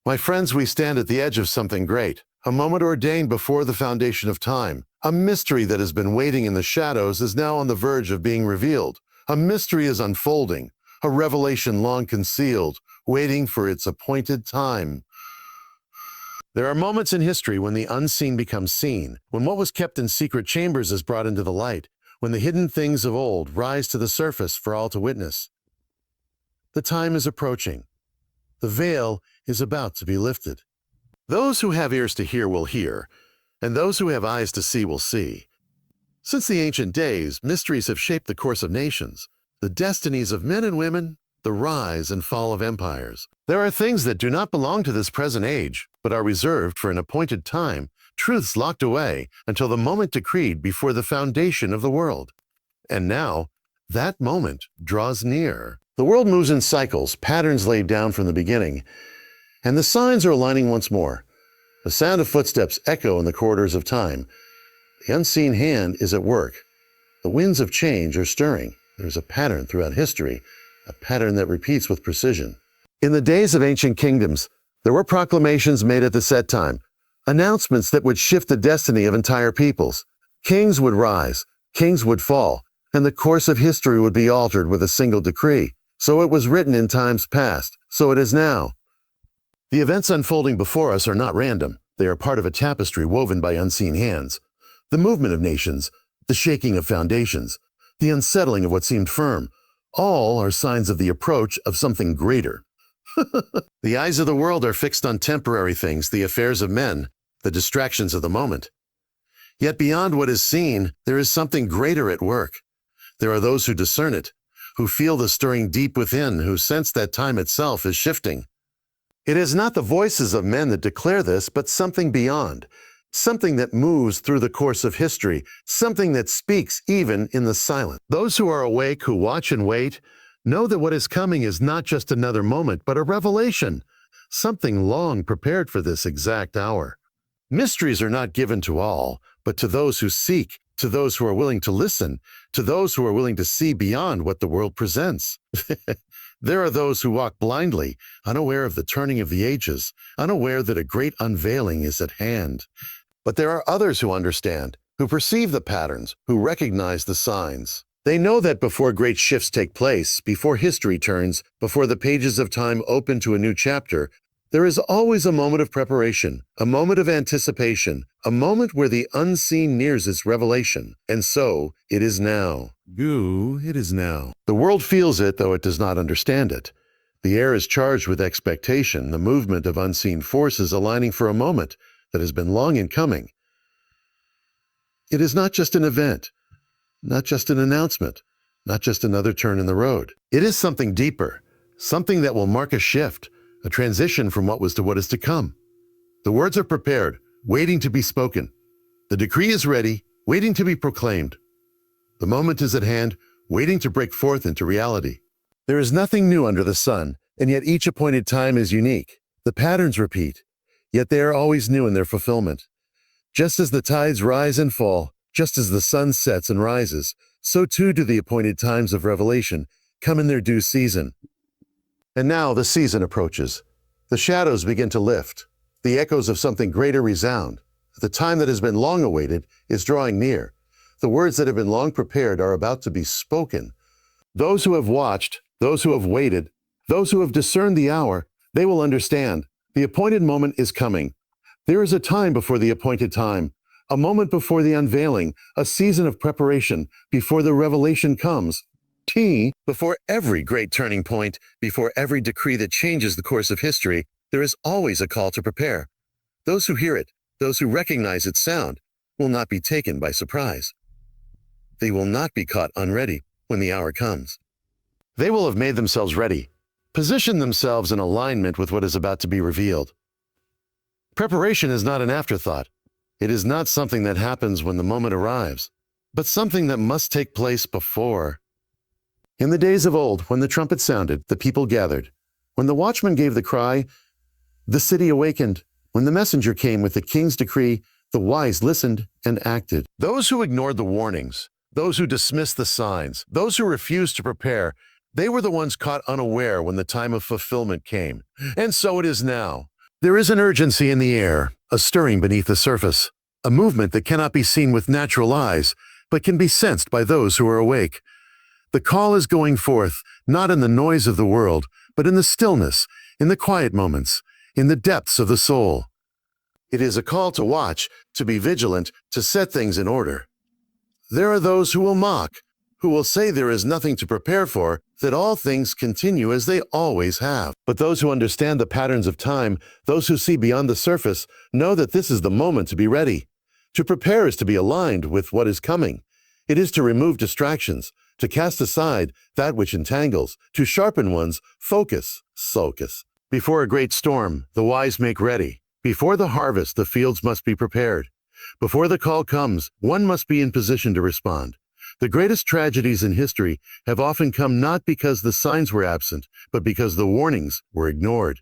My friends, we stand at the edge of something great, a moment ordained before the foundation of time. A mystery that has been waiting in the shadows is now on the verge of being revealed. A mystery is unfolding, a revelation long concealed, waiting for its appointed time. There are moments in history when the unseen becomes seen, when what was kept in secret chambers is brought into the light, when the hidden things of old rise to the surface for all to witness. The time is approaching. The veil is about to be lifted. Those who have ears to hear will hear, and those who have eyes to see will see. Since the ancient days, mysteries have shaped the course of nations, the destinies of men and women, the rise and fall of empires. There are things that do not belong to this present age, but are reserved for an appointed time, truths locked away until the moment decreed before the foundation of the world. And now, that moment draws near. The world moves in cycles, patterns laid down from the beginning, and the signs are aligning once more. The sound of footsteps echo in the corridors of time. The unseen hand is at work. The winds of change are stirring. There's a pattern throughout history, a pattern that repeats with precision. In the days of ancient kingdoms, there were proclamations made at the set time, announcements that would shift the destiny of entire peoples. Kings would rise, kings would fall, and the course of history would be altered with a single decree. So it was written in times past, so it is now. The events unfolding before us are not random. They are part of a tapestry woven by unseen hands. The movement of nations, the shaking of foundations, the unsettling of what seemed firm, all are signs of the approach of something greater. The eyes of the world are fixed on temporary things, the affairs of men, the distractions of the moment. Yet beyond what is seen, there is something greater at work. There are those who discern it, who feel the stirring deep within, who sense that time itself is shifting. It is not the voices of men that declare this, but something beyond, something that moves through the course of history, something that speaks even in the silence. Those who are awake, who watch and wait, know that what is coming is not just another moment, but a revelation, something long prepared for this exact hour. Mysteries are not given to all, but to those who seek, to those who are willing to listen, to those who are willing to see beyond what the world presents. There are those who walk blindly, unaware of the turning of the ages, unaware that a great unveiling is at hand. But there are others who understand, who perceive the patterns, who recognize the signs. They know that before great shifts take place, before history turns, before the pages of time open to a new chapter, there is always a moment of preparation, a moment of anticipation, a moment where the unseen nears its revelation. And so, it is now. It is now. The world feels it, though it does not understand it. The air is charged with expectation, the movement of unseen forces aligning for a moment that has been long in coming. It is not just an event, not just an announcement, not just another turn in the road. It is something deeper, something that will mark a shift, a transition from what was to what is to come. The words are prepared, waiting to be spoken. The decree is ready, waiting to be proclaimed. The moment is at hand, waiting to break forth into reality. There is nothing new under the sun, and yet each appointed time is unique. The patterns repeat, yet they are always new in their fulfillment. Just as the tides rise and fall, just as the sun sets and rises, so too do the appointed times of revelation come in their due season. And now the season approaches. The shadows begin to lift. The echoes of something greater resound. The time that has been long awaited is drawing near. The words that have been long prepared are about to be spoken. Those who have watched, those who have waited, those who have discerned the hour, they will understand. The appointed moment is coming. There is a time before the appointed time, a moment before the unveiling, a season of preparation before the revelation comes. Before every great turning point, before every decree that changes the course of history, there is always a call to prepare. Those who hear it, those who recognize its sound, will not be taken by surprise. They will not be caught unready when the hour comes. They will have made themselves ready, positioned themselves in alignment with what is about to be revealed. Preparation is not an afterthought. It is not something that happens when the moment arrives, but something that must take place before. In the days of old, when the trumpet sounded, the people gathered. When the watchman gave the cry, the city awakened. When the messenger came with the king's decree, the wise listened and acted. Those who ignored the warnings, those who dismissed the signs, those who refused to prepare, they were the ones caught unaware when the time of fulfillment came. And so it is now. There is an urgency in the air, a stirring beneath the surface, a movement that cannot be seen with natural eyes, but can be sensed by those who are awake. The call is going forth, not in the noise of the world, but in the stillness, in the quiet moments, in the depths of the soul. It is a call to watch, to be vigilant, to set things in order. There are those who will mock, who will say there is nothing to prepare for, that all things continue as they always have. But those who understand the patterns of time, those who see beyond the surface, know that this is the moment to be ready. To prepare is to be aligned with what is coming. It is to remove distractions, to cast aside that which entangles, to sharpen one's focus. Before a great storm, the wise make ready. Before the harvest, the fields must be prepared. Before the call comes, one must be in position to respond. The greatest tragedies in history have often come not because the signs were absent, but because the warnings were ignored.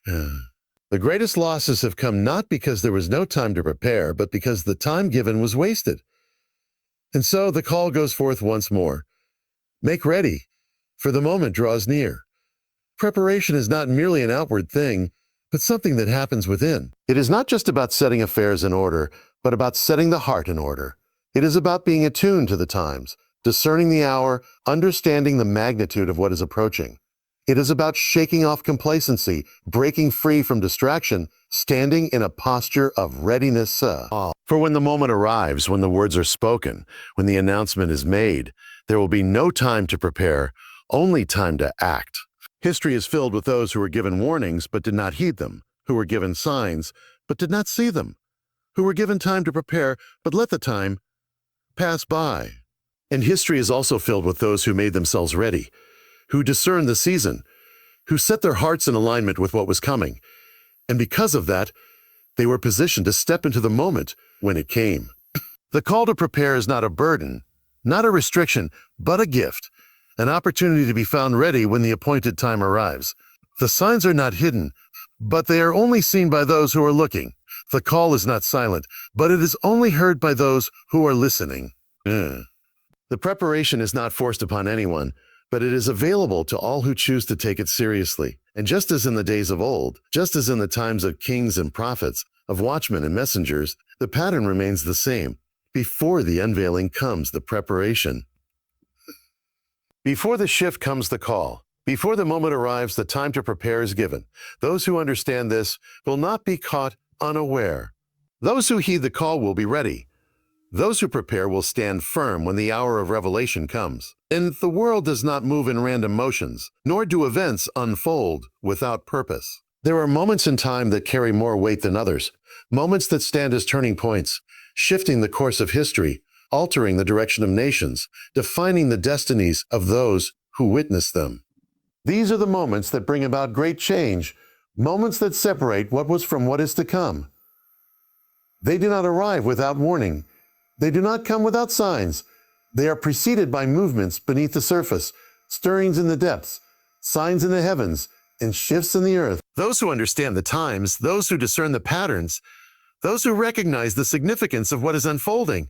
The greatest losses have come not because there was no time to prepare, but because the time given was wasted. And so the call goes forth once more. Make ready, for the moment draws near. Preparation is not merely an outward thing, but something that happens within. It is not just about setting affairs in order, but about setting the heart in order. It is about being attuned to the times, discerning the hour, understanding the magnitude of what is approaching. It is about shaking off complacency, breaking free from distraction, standing in a posture of readiness. For when the moment arrives, when the words are spoken, when the announcement is made, there will be no time to prepare, only time to act. History is filled with those who were given warnings but did not heed them, who were given signs but did not see them, who were given time to prepare but let the time pass by. And history is also filled with those who made themselves ready, who discerned the season, who set their hearts in alignment with what was coming. And because of that, they were positioned to step into the moment when it came. The call to prepare is not a burden, not a restriction, but a gift, an opportunity to be found ready when the appointed time arrives. The signs are not hidden, but they are only seen by those who are looking. The call is not silent, but it is only heard by those who are listening. The preparation is not forced upon anyone, but it is available to all who choose to take it seriously. And just as in the days of old, just as in the times of kings and prophets, of watchmen and messengers, the pattern remains the same. Before the unveiling comes the preparation. Before the shift comes the call. Before the moment arrives, the time to prepare is given. Those who understand this will not be caught unaware. Those who heed the call will be ready. Those who prepare will stand firm when the hour of revelation comes. And the world does not move in random motions, nor do events unfold without purpose. There are moments in time that carry more weight than others, moments that stand as turning points, shifting the course of history, altering the direction of nations, defining the destinies of those who witness them. These are the moments that bring about great change, moments that separate what was from what is to come. They do not arrive without warning. They do not come without signs. They are preceded by movements beneath the surface, stirrings in the depths, signs in the heavens, and shifts in the earth. Those who understand the times, those who discern the patterns, those who recognize the significance of what is unfolding,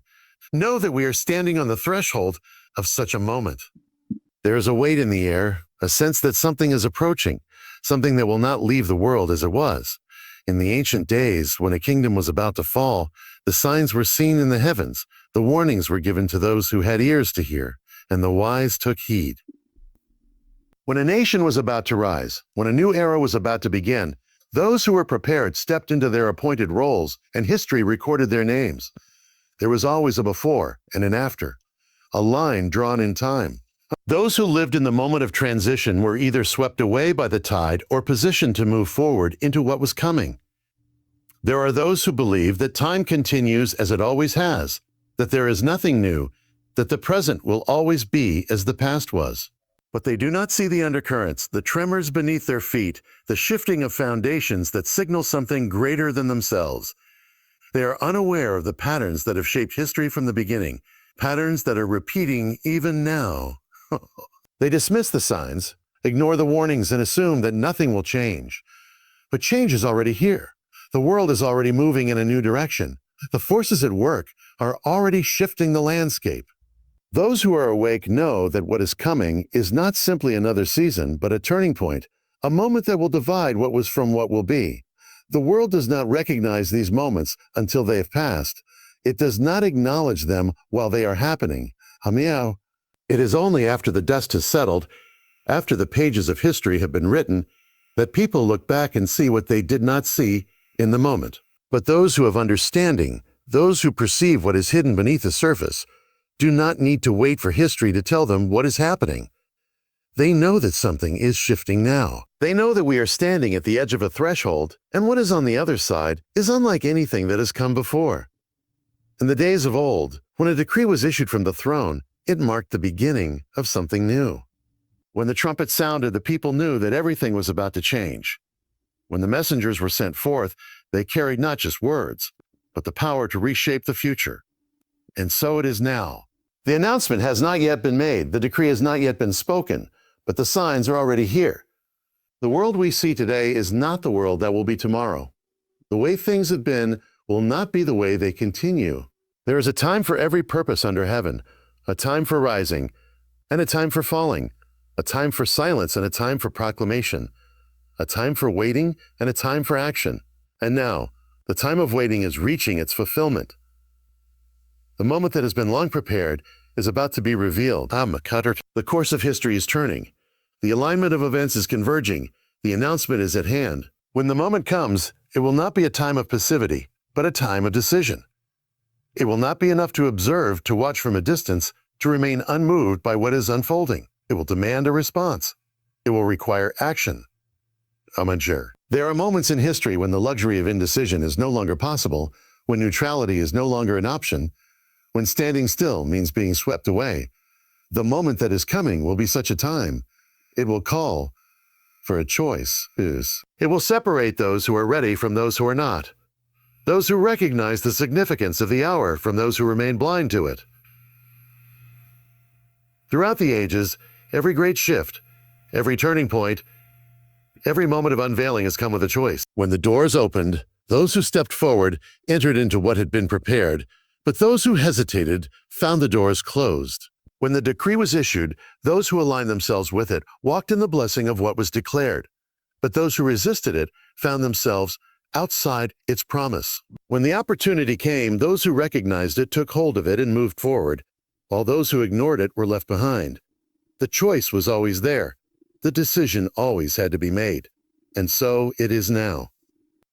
know that we are standing on the threshold of such a moment. There is a weight in the air, a sense that something is approaching, something that will not leave the world as it was. In the ancient days, when a kingdom was about to fall, the signs were seen in the heavens, the warnings were given to those who had ears to hear, and the wise took heed. When a nation was about to rise, when a new era was about to begin, those who were prepared stepped into their appointed roles, and history recorded their names. There was always a before and an after, a line drawn in time. Those who lived in the moment of transition were either swept away by the tide or positioned to move forward into what was coming. There are those who believe that time continues as it always has, that there is nothing new, that the present will always be as the past was. But they do not see the undercurrents, the tremors beneath their feet, the shifting of foundations that signal something greater than themselves. They are unaware of the patterns that have shaped history from the beginning, patterns that are repeating even now. They dismiss the signs, ignore the warnings, and assume that nothing will change. But change is already here. The world is already moving in a new direction. The forces at work are already shifting the landscape. Those who are awake know that what is coming is not simply another season, but a turning point, a moment that will divide what was from what will be. The world does not recognize these moments until they have passed. It does not acknowledge them while they are happening. Hamiao. It is only after the dust has settled, after the pages of history have been written, that people look back and see what they did not see in the moment. But those who have understanding, those who perceive what is hidden beneath the surface, do not need to wait for history to tell them what is happening. They know that something is shifting now. They know that we are standing at the edge of a threshold, and what is on the other side is unlike anything that has come before. In the days of old, when a decree was issued from the throne, it marked the beginning of something new. When the trumpet sounded, the people knew that everything was about to change. When the messengers were sent forth, they carried not just words, but the power to reshape the future. And so it is now. The announcement has not yet been made, the decree has not yet been spoken, but the signs are already here. The world we see today is not the world that will be tomorrow. The way things have been will not be the way they continue. There is a time for every purpose under heaven, a time for rising, and a time for falling, a time for silence and a time for proclamation, a time for waiting and a time for action. And now, the time of waiting is reaching its fulfillment. The moment that has been long prepared is about to be revealed. The course of history is turning. The alignment of events is converging. The announcement is at hand. When the moment comes, it will not be a time of passivity, but a time of decision. It will not be enough to observe, to watch from a distance, to remain unmoved by what is unfolding. It will demand a response. It will require action. There are moments in history when the luxury of indecision is no longer possible, when neutrality is no longer an option, when standing still means being swept away. The moment that is coming will be such a time. It will call for a choice. It will separate those who are ready from those who are not, those who recognize the significance of the hour from those who remain blind to it. Throughout the ages, every great shift, every turning point, every moment of unveiling has come with a choice. When the doors opened, those who stepped forward entered into what had been prepared, but those who hesitated found the doors closed. When the decree was issued, those who aligned themselves with it walked in the blessing of what was declared, but those who resisted it found themselves outside its promise. When the opportunity came, those who recognized it took hold of it and moved forward, while those who ignored it were left behind. The choice was always there. The decision always had to be made. And so it is now.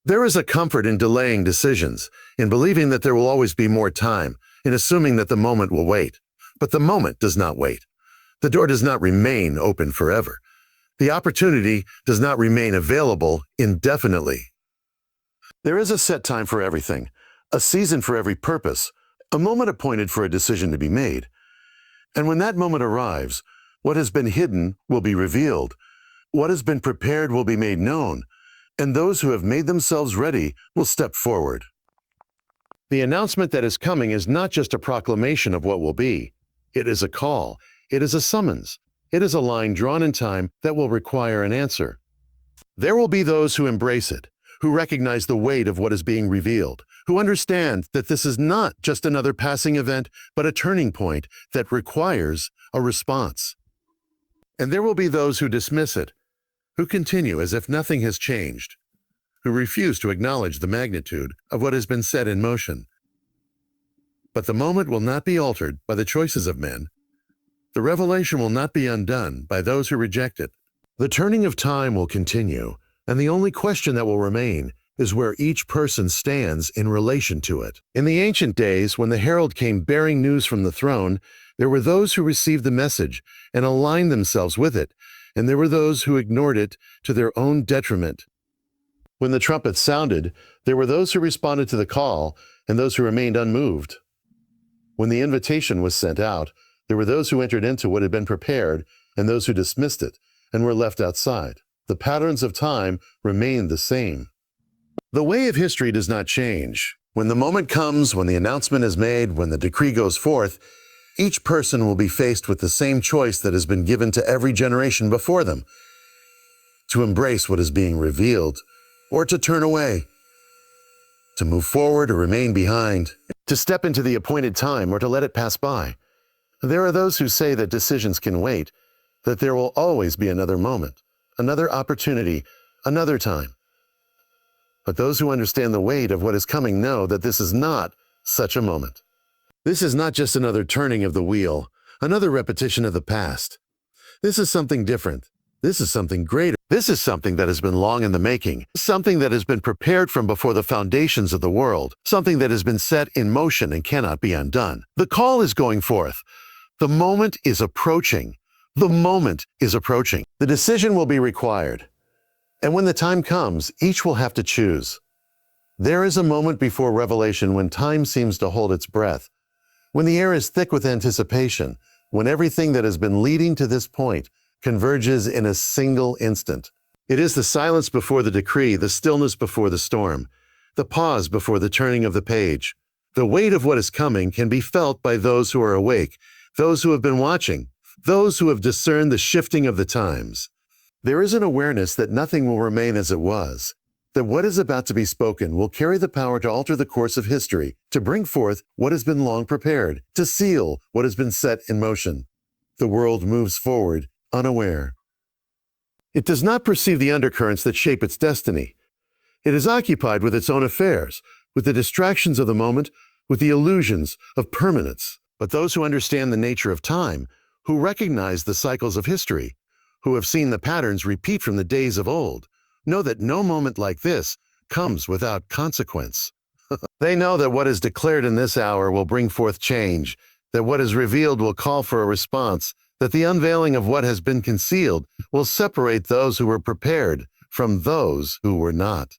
There is a comfort in delaying decisions, in believing that there will always be more time, in assuming that the moment will wait. But the moment does not wait. The door does not remain open forever. The opportunity does not remain available indefinitely. There is a set time for everything, a season for every purpose, a moment appointed for a decision to be made. And when that moment arrives, what has been hidden will be revealed. What has been prepared will be made known, and those who have made themselves ready will step forward. The announcement that is coming is not just a proclamation of what will be. It is a call. It is a summons. It is a line drawn in time that will require an answer. There will be those who embrace it, who recognize the weight of what is being revealed, who understand that this is not just another passing event, but a turning point that requires a response. And there will be those who dismiss it, who continue as if nothing has changed, who refuse to acknowledge the magnitude of what has been set in motion. But the moment will not be altered by the choices of men. The revelation will not be undone by those who reject it. The turning of time will continue, and the only question that will remain is where each person stands in relation to it. In the ancient days, when the herald came bearing news from the throne, there were those who received the message and aligned themselves with it, and there were those who ignored it to their own detriment. When the trumpet sounded, there were those who responded to the call and those who remained unmoved. When the invitation was sent out, there were those who entered into what had been prepared and those who dismissed it and were left outside. The patterns of time remained the same. The way of history does not change. When the moment comes, when the announcement is made, when the decree goes forth, each person will be faced with the same choice that has been given to every generation before them: to embrace what is being revealed, or to turn away, to move forward or remain behind, to step into the appointed time or to let it pass by. There are those who say that decisions can wait, that there will always be another moment, another opportunity, another time. But those who understand the weight of what is coming know that this is not such a moment. This is not just another turning of the wheel, another repetition of the past. This is something different. This is something greater. This is something that has been long in the making, something that has been prepared from before the foundations of the world, something that has been set in motion and cannot be undone. The call is going forth. The moment is approaching. The moment is approaching. The decision will be required. And when the time comes, each will have to choose. There is a moment before revelation when time seems to hold its breath, when the air is thick with anticipation, when everything that has been leading to this point converges in a single instant. It is the silence before the decree, the stillness before the storm, the pause before the turning of the page. The weight of what is coming can be felt by those who are awake, those who have been watching, those who have discerned the shifting of the times. There is an awareness that nothing will remain as it was, that what is about to be spoken will carry the power to alter the course of history, to bring forth what has been long prepared, to seal what has been set in motion. The world moves forward, unaware. It does not perceive the undercurrents that shape its destiny. It is occupied with its own affairs, with the distractions of the moment, with the illusions of permanence. But those who understand the nature of time, who recognize the cycles of history, who have seen the patterns repeat from the days of old, know that no moment like this comes without consequence. They know that what is declared in this hour will bring forth change, that what is revealed will call for a response, that the unveiling of what has been concealed will separate those who were prepared from those who were not.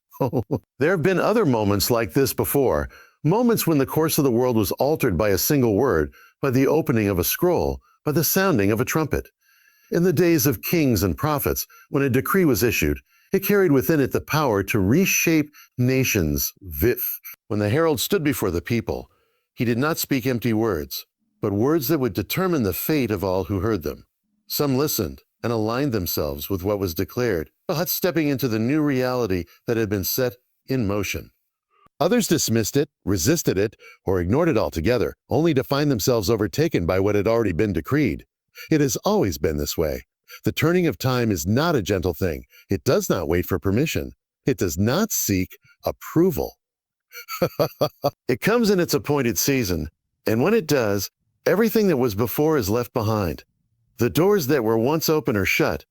There have been other moments like this before, moments when the course of the world was altered by a single word, by the opening of a scroll, by the sounding of a trumpet. In the days of kings and prophets, when a decree was issued, it carried within it the power to reshape nations. When the herald stood before the people, he did not speak empty words, but words that would determine the fate of all who heard them. Some listened and aligned themselves with what was declared, not stepping into the new reality that had been set in motion. Others dismissed it, resisted it, or ignored it altogether, only to find themselves overtaken by what had already been decreed. It has always been this way. The turning of time is not a gentle thing. It does not wait for permission. It does not seek approval. It comes in its appointed season, and when it does, everything that was before is left behind. The doors that were once open are shut.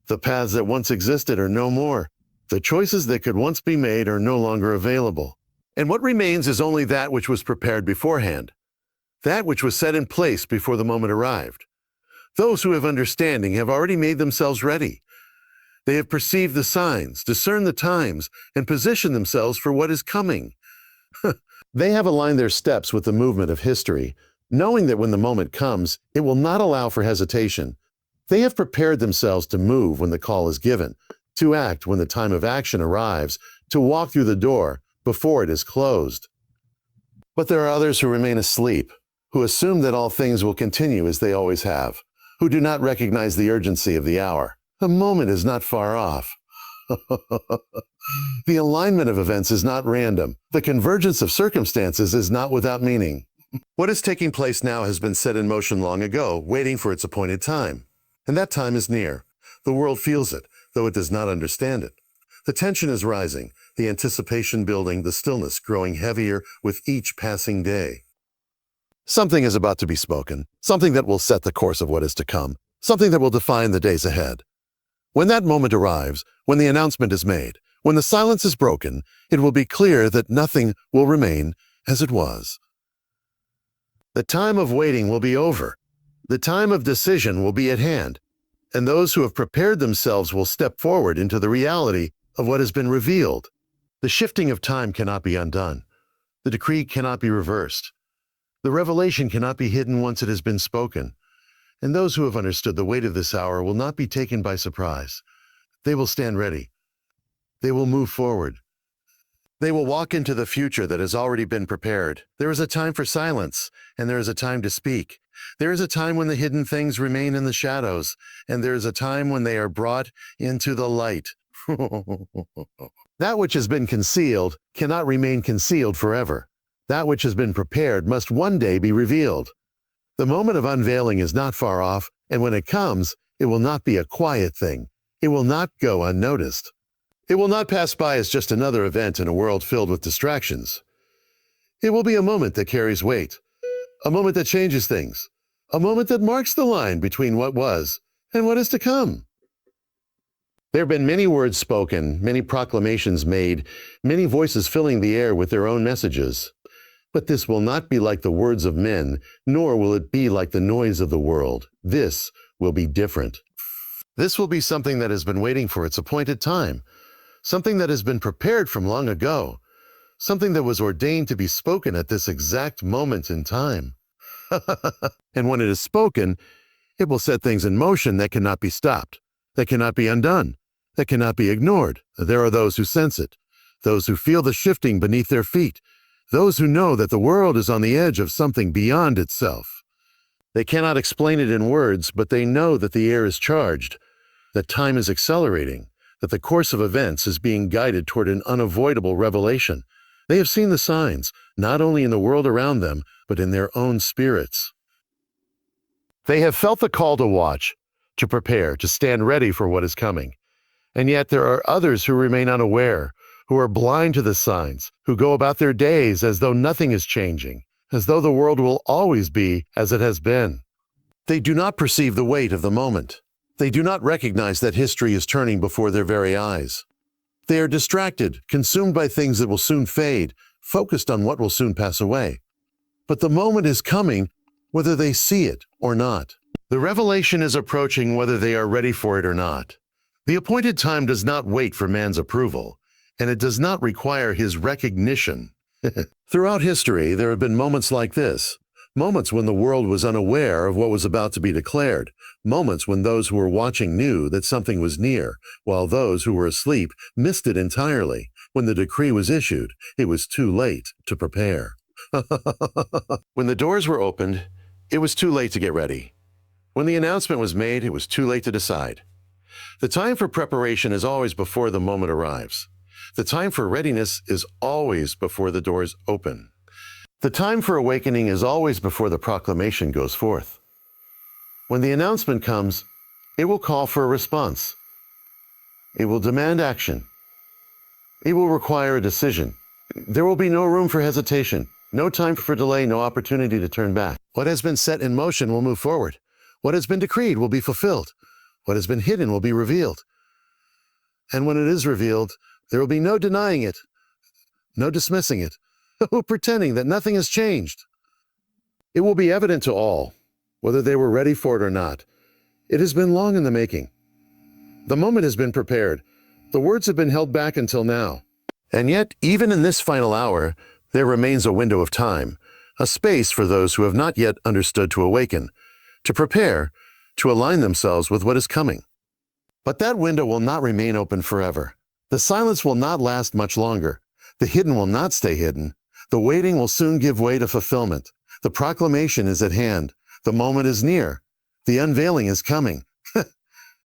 The paths that once existed are no more. The choices that could once be made are no longer available. And what remains is only that which was prepared beforehand, that which was set in place before the moment arrived. Those who have understanding have already made themselves ready. They have perceived the signs, discerned the times, and positioned themselves for what is coming. They have aligned their steps with the movement of history, knowing that when the moment comes, it will not allow for hesitation. They have prepared themselves to move when the call is given, to act when the time of action arrives, to walk through the door before it is closed. But there are others who remain asleep, who assume that all things will continue as they always have, who do not recognize the urgency of the hour. The moment is not far off. The alignment of events is not random. The convergence of circumstances is not without meaning. What is taking place now has been set in motion long ago, waiting for its appointed time. And that time is near. The world feels it, though it does not understand it. The tension is rising, the anticipation building, the stillness growing heavier with each passing day. Something is about to be spoken, something that will set the course of what is to come, something that will define the days ahead. When that moment arrives, when the announcement is made, when the silence is broken, it will be clear that nothing will remain as it was. The time of waiting will be over. The time of decision will be at hand, and those who have prepared themselves will step forward into the reality of what has been revealed. The shifting of time cannot be undone. The decree cannot be reversed. The revelation cannot be hidden once it has been spoken. And those who have understood the weight of this hour will not be taken by surprise. They will stand ready. They will move forward. They will walk into the future that has already been prepared. There is a time for silence, and there is a time to speak. There is a time when the hidden things remain in the shadows, and there is a time when they are brought into the light. That which has been concealed cannot remain concealed forever. That which has been prepared must one day be revealed. The moment of unveiling is not far off, and when it comes, it will not be a quiet thing. It will not go unnoticed. It will not pass by as just another event in a world filled with distractions. It will be a moment that carries weight, a moment that changes things, a moment that marks the line between what was and what is to come. There have been many words spoken, many proclamations made, many voices filling the air with their own messages. But this will not be like the words of men, nor will it be like the noise of the world. This will be different. This will be something that has been waiting for its appointed time, something that has been prepared from long ago, something that was ordained to be spoken at this exact moment in time. And when it is spoken, it will set things in motion that cannot be stopped, that cannot be undone, that cannot be ignored. There are those who sense it, those who feel the shifting beneath their feet, those who know that the world is on the edge of something beyond itself. They cannot explain it in words, but they know that the air is charged, that time is accelerating, that the course of events is being guided toward an unavoidable revelation. They have seen the signs, not only in the world around them, but in their own spirits. They have felt the call to watch, to prepare, to stand ready for what is coming. And yet there are others who remain unaware, who are blind to the signs, who go about their days as though nothing is changing, as though the world will always be as it has been. They do not perceive the weight of the moment. They do not recognize that history is turning before their very eyes. They are distracted, consumed by things that will soon fade, focused on what will soon pass away. But the moment is coming, whether they see it or not. The revelation is approaching whether they are ready for it or not. The appointed time does not wait for man's approval, and it does not require his recognition. Throughout history, there have been moments like this, moments when the world was unaware of what was about to be declared, moments when those who were watching knew that something was near, while those who were asleep missed it entirely. When the decree was issued, it was too late to prepare. When the doors were opened, it was too late to get ready. When the announcement was made, it was too late to decide. The time for preparation is always before the moment arrives. The time for readiness is always before the doors open. The time for awakening is always before the proclamation goes forth. When the announcement comes, it will call for a response. It will demand action. It will require a decision. There will be no room for hesitation, no time for delay, no opportunity to turn back. What has been set in motion will move forward. What has been decreed will be fulfilled. What has been hidden will be revealed. And when it is revealed, there will be no denying it, no dismissing it, no pretending that nothing has changed. It will be evident to all, whether they were ready for it or not. It has been long in the making. The moment has been prepared. The words have been held back until now. And yet, even in this final hour, there remains a window of time, a space for those who have not yet understood to awaken, to prepare, to align themselves with what is coming. But that window will not remain open forever. The silence will not last much longer. The hidden will not stay hidden. The waiting will soon give way to fulfillment. The proclamation is at hand. The moment is near. The unveiling is coming.